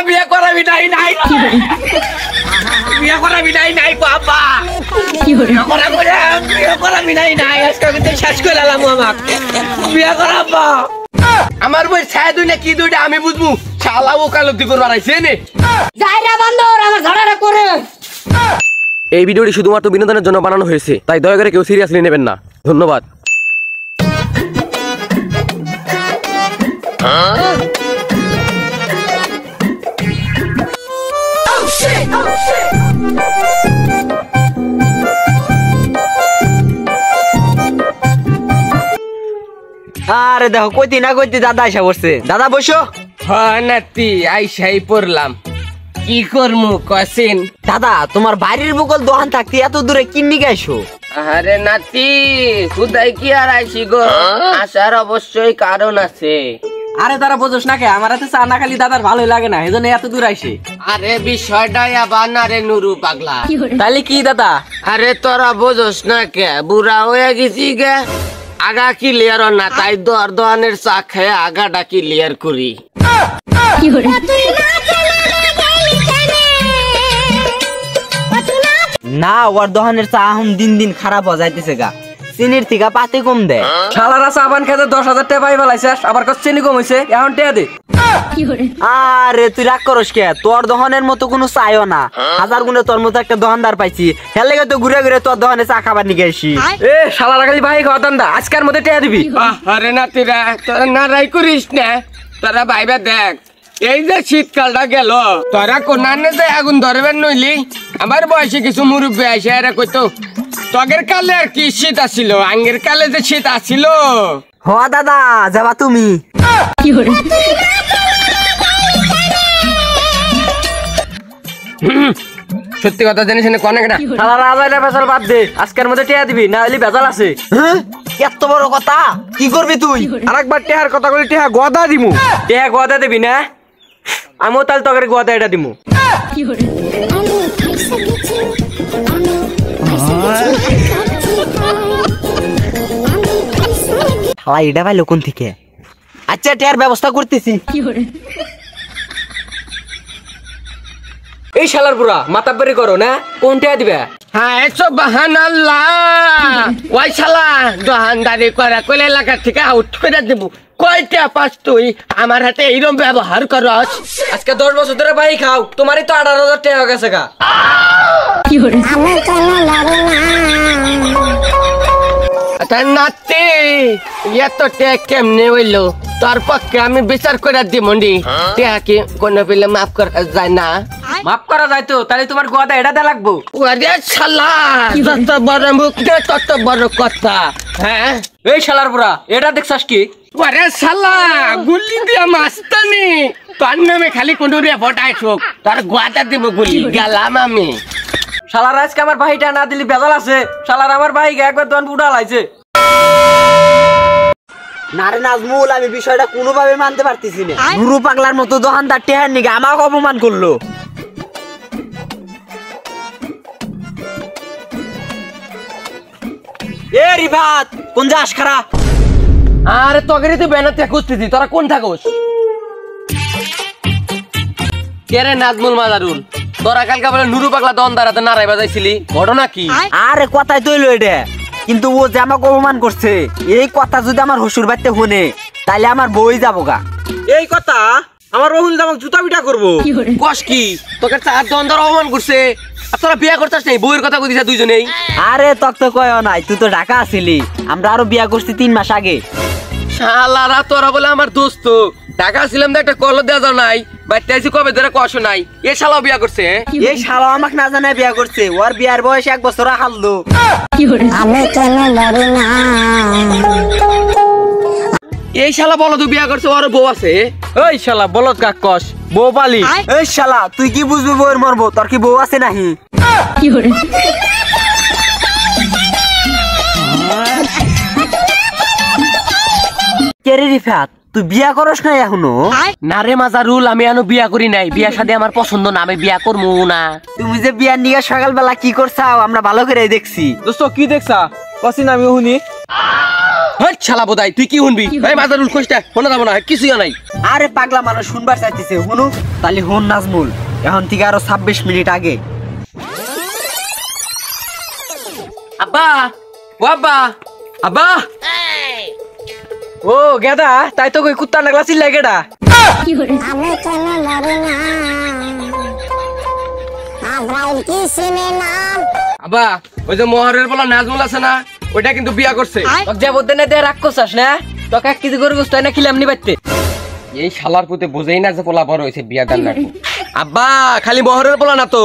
বিয়ে করাবি নাই নাই বিয়ে করাবি নাই নাই বাবা বিয়ে করাবি নাই নাই আজকে কিন্তু শেষ করে এলাম আমাকে বিয়ে করাবা আমার বই ছায় দুই না কি দুইটা আমি বুঝবো শালা ওকালতি করবার আইছে নে যাইরা বন্ধ আমার ঝগড়াটা করে। এই ভিডিওটি শুধুমাত্র বিনোদনের জন্য বানানো হয়েছে, তাই দয়া করে কেউ সিরিয়াসলি নেবেন না। ধন্যবাদ। আরে দেখো কইতি না কইতি দাদা আইসা পড়ছে। দাদা বসো। হ্যাঁ নাতি আইসাই পড়লাম, কি করমু কসিন? দাদা তোমার বাড়ির বকল দোকান থাকতে এত দূরে কিন্নি গাইছো? আরে নাতি খুদাই কি আর আইসি গো, আসার অবশ্যই কারণ আছে। আরে তারা বোঝোস না কে, আমার হাতে চা না খালি দাদার ভালোই লাগে না, এজন্য এত দূর আইসে। আরে বিষয়টাই আবার না রে নুরু পাগলা। তাহলে কি দাদা? আরে তোরা বোঝোস না কে, বুড়া হয়ে গেছি গে, আগা ক্লিয়ার না, তাই দোয়ানের চা খেয়ে আগাটা ক্লিয়ার করি। না ওর দোকানের চা এখন দিন দিন খারাপ হয়ে যাইতেছে গা, চিনির থেকে পাতি কম দেয়। শালারা সাবান খেতে 10,000 টাকা পাই ফেলাইছিস, আবার কত চিনি কম হইছে, এখন টাকা দে। আরে তুই রাগ করস কে, তোর দোকানের মতো কোনো চাইও না, হাজার গুণে তোর মতো একটা দোকানদার পাইছি, হেলে তো ঘুরে ঘুরে তোর দোকানে চা খাবার নিয়ে আসি। এ শালারা খালি ভাই খাওয়া দান্দা, আজকের মধ্যে টাকা দিবি। আরে নাতিরা তোরা নারাই করিস না, তোরা ভাইবা দেখ এই যে শীতকালটা গেল, তোরা কোনানে যে আগুন ধরবেন নইলি, আমার বয়সে কিছু মুরব্বী আসে এরা কইতো তগের কালে আর কি শীত আসিল, আঙ্গের কালে যে শীত আসিল। হ দাদা যাবা তুমি। সত্যি কথা জানিস না কোন একটা শালারা আজাইরা বেজাল বাদ দে, আজকের মধ্যে টাকা দিবি, না হলে বেজাল আছে। হ্যাঁ এত বড় কথা, কি করবি তুই? আরেকবার টেহার কথা বলি, টেহা গদা দিমু। টেহা গদা দিবি না, আমিও তাহলে তোকে গদা এটা দিমু। শালা এটা ভাই লোকন থেকে। আচ্ছা টেহার ব্যবস্থা করতেছি। এই শালার পুরা মাতাব্বারি করো না, কোন টাকা দিবে? হ্যাঁ এসব বাহানাল্লাহ, ওই শালা দোকানদারি করা কইলে এলাকা থেকে আউট করে দেব। কয়টা পাস তুই আমার হাতে এইরকম ব্যবহার করস? আজকে 10 বছর ধরে ভাই খাও, তোমারই তো 18,000 টাকা হয়ে গেছে গা। নাতি এত টেক কেমনে হইলো? তোর পক্ষে আমি বিচার করে দিমন্ডি, টেহা কি কোনো পেলে মাফ করা যায় না? মাফ করা যায় তো, তাহলে তোমার গদা এটা দে লাগবো। ওরে শালা যত বড় মুখ দে তত বড় কথা। হ্যাঁ এই শালার পুরা এটা দেখছাস কি? ওরে শালা গুলি দিয়া মাস্তানি, তোর নামে খালি কোন রেপোর্ট আইসুক, তোর গোয়াটা দিব গুলি, গেলাম আমি। শালার আজকে আমার ভাইটা না দিলি বেজাল আছে, শালার আমার ভাই একবার দন উড়া লাইছে। না রে নাজমুল, আমি বিষয়টা কোনোভাবে মানতে পারতেছি না। গুরু পাগলার মতো দোকানদার টেহার নিগে আমাকে অপমান করলো। এ রিফাত কোন যাস খারা? আরে তোকে তো বেনাতে খুঁজতেছি, তোরা কোন থাকোস? কে রে নাজমুল মাজারুল, তোরা কালকে বলে নুরু পাগলা দন্দারাতে নারাই বাজাইছিলি, ঘটনা কি? আরে কথাই তৈলো এটা, কিন্তু ও যে আমাকে অপমান করছে, এই কথা যদি আমার হসুর বাড়িতে শুনে তাহলে আমার বই যাবো গা। এই কথা আমার রহুল আমাকে জুতা পিটা করবো। কস কি তোকে চার দন্দার অপমান করছে, আর তোরা বিয়া করছিস নাই? বউয়ের কথা কইছিস দুইজনেই। আরে তক তো কয় নাই, তুই তো ঢাকা আছিলি, আমরা আরো বিয়া করছি 3 মাস আগে। শালারা তোরা বলে আমার দোস্ত, ঢাকা ছিলাম তো একটা কল দেওয়া যাও নাই, বাড়িতে আইসি কবে ধরে কষো নাই, এ শালাও বিয়া করছে। এই শালা আমাকে না জানায় বিয়া করছে, ওর বিয়ার বয়স 1 বছর হালদো। আমি কেন মরি না? এই শালা বলো তুই বিয়া করছে, ওর বউ আছে। ওই শালা বলত কাক কস, বউ পালি। এই শালা তুই কি বুঝবি বউয়ের মরবো, তোর কি বউ আছে নাহি? কেরে রিফাত তুই বিয়া করস না এখনো? না রে মাজারুল, আমি এখনো বিয়া করি নাই, বিয়া শাদী আমার পছন্দ না, আমি বিয়া করবো না। তুমি যে বিয়ার নিয়ে সকালবেলা কি করছাও আমরা ভালো করে দেখছি। দোস্ত কি দেখছা কসিন আমি শুনি? হট শালা বোধাই তুই কি শুনবি এই মাজারুল খোঁজটা শোনা যাবো না কিছুই নাই। আরে পাগলা মানুষ শুনবার চাইতেছে হুনু তাহলে হুন নাজমুল এখন থেকে আরো 26 মিনিট আগে। আব্বা ও আব্বা আব্বা ও গেদা তাই তো কই কুত্তা নাগলা চিল্লাই গেডা। আমি কেন মরি না আজরাইল কি চিনে না আব্বা ওই যে মোহরের বলা নাজমুল আছে না ওইটা কিন্তু বিয়া করছে। তোকে যে বলতে না দে রাগ করছাস না তোকে 1 কেজি করে গোস্ত না খিলাম নি বাইতে। এই শালার পুতে বোঝেই না যে পোলা বড় হয়েছে বিয়া দান না। আব্বা খালি মোহরের পোলা না তো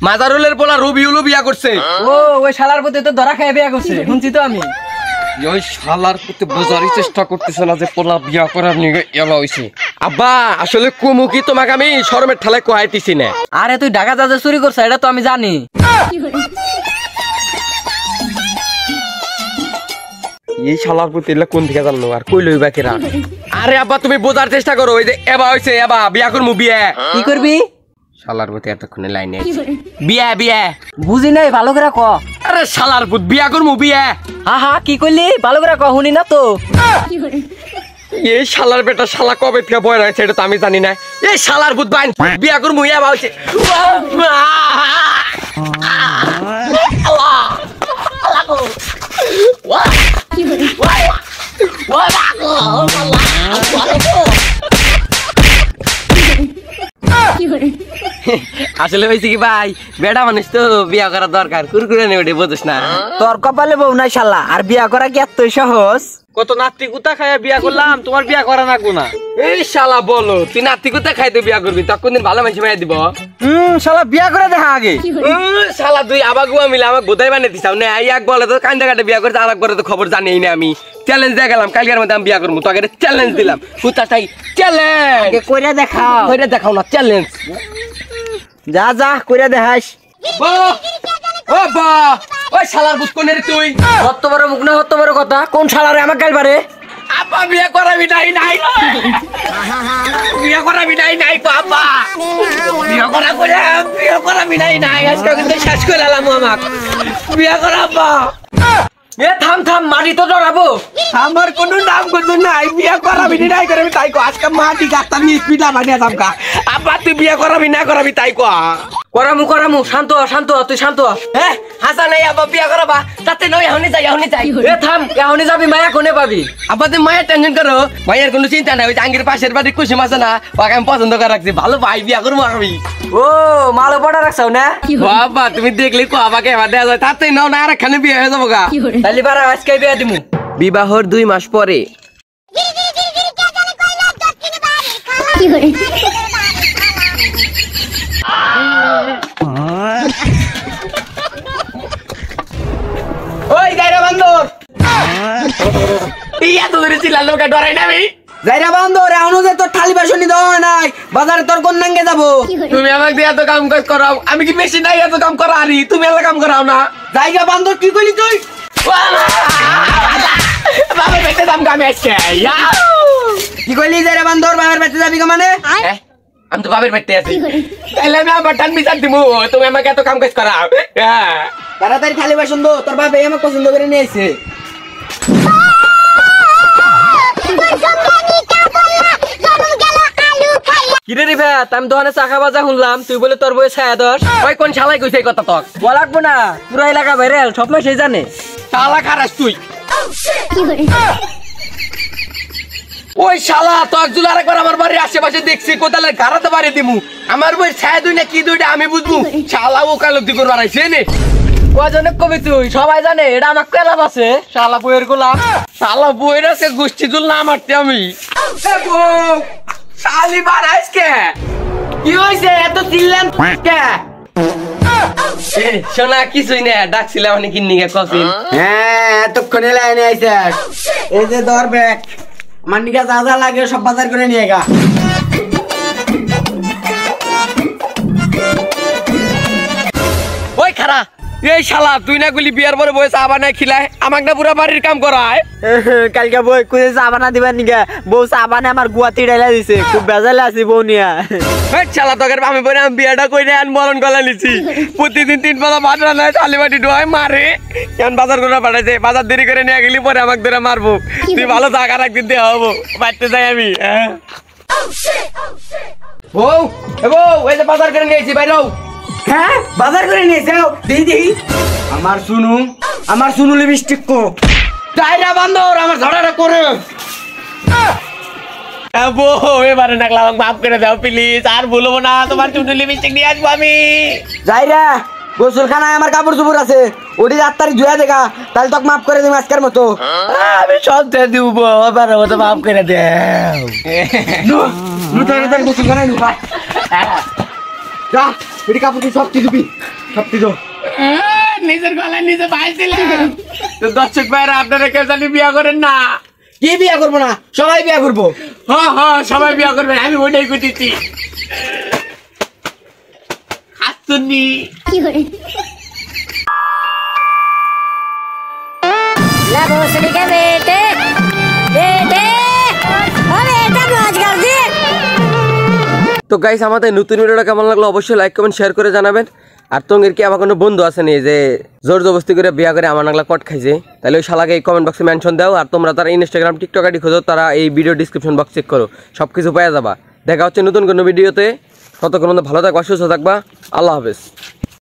মাজারুলের পোলা রবিউলও বিয়া করছে। ও ওই শালার প্রতি তো ধরা খাইয়া বিয়া করছে শুনছি তো আমি। ওই শালার পুতে বোঝারই চেষ্টা করতেছে না যে পোলা বিয়া করার নিগে এলা হইছে। আব্বা আসলে কুমু কি তোমাকে আমি শরমের ঠেলায় কোয়াইতেছি না। আরে তুই ঢাকা যা চুরি করছ এটা তো আমি জানি। এই শালার পুতে এলা কোন দিকে জানো আর কই লইবা কেরা। আরে আব্বা তুমি বোঝার চেষ্টা করো ওই যে এবা হইছে এবা বিয়া করমু বিয়া। কি করবি শালার পুতে এতক্ষণে লাইনে আছে বিয়া বিয়া। বুঝি নাই ভালো করে ক। আরে শালার পুত বিয়া করমু বিয়া। হা হা কি কইলি ভালো করে ক শুনি না তো। এই শালার বেটা শালা কবে থেকে বয় রয়েছে এটা তো আমি জানি না। এই শালার পুত বাইন বিয়া করমু এবা হইছে। আসলে হয়েছে কি ভাই বেটা মানুষ তো বিয়া করা দরকার কুরকুরে নেই ওটা বোঝস না। তোর কপালে বউ নাই শালা আর বিয়া করা কি এত সহজ? কত নাতি কুতা খাইয়া বিয়া করলাম তোমার বিয়া করা না গুনা। এই শালা বলো তুই নাতি কোথায় খাইতে বিয়া করবি তখন দিন ভালো মানুষ মাইয়া দিব। শালা বিয়া করে দেখা আগে। শালা তুই আবার গুয়া মিলে আমাকে বোধাই বানিয়ে দিছাও না। এই এক বলে তো কান্দা কাটে বিয়া করতে আর একবারে তো খবর জানিই না আমি। চ্যালেঞ্জ দিয়ে গেলাম কালকের মধ্যে আমি বিয়া করবো তোকে চ্যালেঞ্জ দিলাম কোথায় চ্যালেঞ্জ কইরা দেখাও। ওইটা দেখাও না চ্যালেঞ্জ। যা যা কইরা দেখাস। ও বা ওই শালার বুঝ কোনে রে তুই। হত্ত বড় মুখ না হত্ত বড় কথা কোন শালারে আমাকে গাল পারে। আপা বিয়া করাবি নাই নাই বিয়া করাবি নাই নাই বাবা বিয়া করাবি নাই নাই আজকে কিন্তু শেষ করে এলাম আমাকে বিয়া করাবা। এ থাম থাম মাটি তো ডরাবো। আমার কোনো নাম কোনো নাই বিয়া করাবি নাই করাবি তাই কো আজকে মাটি গাতা নি পিঠা বানিয়ে দামকা। আপা তুই বিয়া করাবি না করাবি তাই কো। করামু শান্ত শান্ত তুই শান্ত। হ্যাঁ হাসা নাই আবার বিয়া করাবা তাতে নয় এখনই যাই। এ থাম এখনই যাবি মায়া কোনে পাবি। আবার তুই মায়ের টেনশন করো মায়ের কোনো চিন্তা নাই ওই আঙ্গির পাশের বাড়ি কুসুম আছে না ওকে আমি পছন্দ করে রাখছি ভালো ভাই বিয়া করবো আমি। ও মালো পড়া রাখছাও না বাবা তুমি দেখলি কো আমাকে এবার দেওয়া যায় তাতে নাও না আর একখানে বিয়ে হয়ে যাবো গা। তাহলে বারা আজকে বিয়া দিমু। বিবাহর 2 মাস পরে ওই গায়রা বান্দর ইয়া তো ধরে চিল্লা লোকা ডরাই না আমি। যাইরা বান্দর এখনো যে তোর থালি বাসনি দেওয়া নাই বাজারে তোর কোন নাঙ্গে যাবো। তুমি আমাকে দিয়ে এত কাম কাজ করাও আমি কি বেশি নাই এত কাম করা আরি তুমি এত কাম করাও না। জায়গা বান্দর কি কইলি তুই? বাবা বেটে দাম কামে আসছে কি কইলি যাইরা বান্দর বাবার বেঁচে যাবি কা মানে? আমি তো বাবার বেটে আছি তাহলে আমি আবার টান বিচার দিব তুমি আমাকে এত কাম কাজ করাও। তাড়াতাড়ি থালি বাসন দো তোর বাবা আমাকে পছন্দ করে নিয়ে আইছে। কিরে রে ভাই আমি দোকানে চাকা বাজা শুনলাম তুই বলে তোর বই ছায়া দশ। ওই কোন শালাই কইছে এই কথা তক বলা লাগবো না পুরো এলাকা ভাইরাল সব মাস সেই জানে। শালা খারাস তুই ওই শালা তক জুল আরেকবার আমার বাড়ির আশেপাশে দেখছি কোথালে ঘাড়াতে বাড়ি দিমু আমার বই ছায়া দুই না কি দুইটা আমি বুঝবো শালা ও কালতি করবার আইছে নে। কজনে কবি তুই সবাই জানে এটা আমার কেলাপ আছে শালা বইয়ের গোলাম। শালা বইয়ের আছে গোষ্ঠী জুল না মারতে আমি শালি বাড়াইস কে কি হয়েছে এত চিল্লেন কে। শোনা কিছুই না ডাকছিলাম অনেক কিন্নিকে কসিন। হ্যাঁ এতক্ষণে লাইনে আইছিস এই যে ধর ব্যাগ মান্ডিকা যা যা লাগে সব বাজার করে নিয়ে গা। ওই খারা এই শালা তুই না গুলি বিয়ার পরে বসে চা বানায় খিলায় আমাকে না পুরা বাড়ির কাম করায়। কালকে বই কুদে চা বানা দিবার নিকা বউ চা বানে আমার গুয়াতি ডাইলা দিছে খুব বেজালে আছি বউ নিয়া। এই শালা তোকে আমি বলে আমি বিয়াটা কইরে আন মরণ গলা নিছি প্রতিদিন 3 বেলা ভাত রান্নায় চালি বাটি ডয় মারে কেন বাজার করে পাঠাইছে বাজার দেরি করে নিয়ে গেলি পরে আমাকে ধরে মারবো তুই ভালো থাকার একদিন দেওয়া হবো বাড়তে যাই আমি। বউ এ বউ এই যে বাজার করে নিয়েছি বাইরে হ্যাঁ বাজার করে নিয়ে যাও দিদি আমার শুনু লিপস্টিক কো টাইরা বান্দর আমার ঝড়াটা করে বউ এবারে নাকলা আমাকে মাফ করে দাও প্লিজ আর ভুলবো না তোমার চুটুলি লিপস্টিক নিয়ে আসবো আমি। যাইরা গোসলখানায় আমার কাপড় চোপড় আছে ওটি রাত্তারি ধুয়া দেখা তাহলে তোকে মাফ করে দিম আজকের মতো। আমি সব দিয়ে দিব এবারে মতো মাফ করে দেও গোসলখানায় ঢুকা যা এটি কাপড় সব কিছু দিবি সব কিছু নিজের গলায় নিজে পাইছিলাম তো দর্শক ভাইরা আপনারা কেউ জানি বিয়া করেন না। কি বিয়া করবো না সবাই বিয়া করবো। হ্যাঁ হ্যাঁ সবাই বিয়া করবেন আমি ওইটাই করতেছি খাচ্ছুনি ले भोसड़ी के बेटे बेटे ओ बेटा मौज कर दी। তো গাইস আমাদের নতুন ভিডিওটা কেমন লাগলো অবশ্যই লাইক কমেন্ট শেয়ার করে জানাবেন। আর তোর কি আমার কোনো বন্ধু আছে নি যে জোর জবরদস্তি করে বিয়া করে আমার নাগলা কট খাইছে তাহলে ওই শালাকে এই কমেন্ট বক্সে মেনশন দাও। আর তোমরা তারা ইনস্টাগ্রাম টিকটক আইডি খোঁজো তারা এই ভিডিও ডিসক্রিপশন বক্স চেক করো সব কিছু পাওয়া যাবা। দেখা হচ্ছে নতুন কোনো ভিডিওতে ততক্ষণ ভালো থাকবা সুস্থ থাকবা আল্লাহ হাফেজ।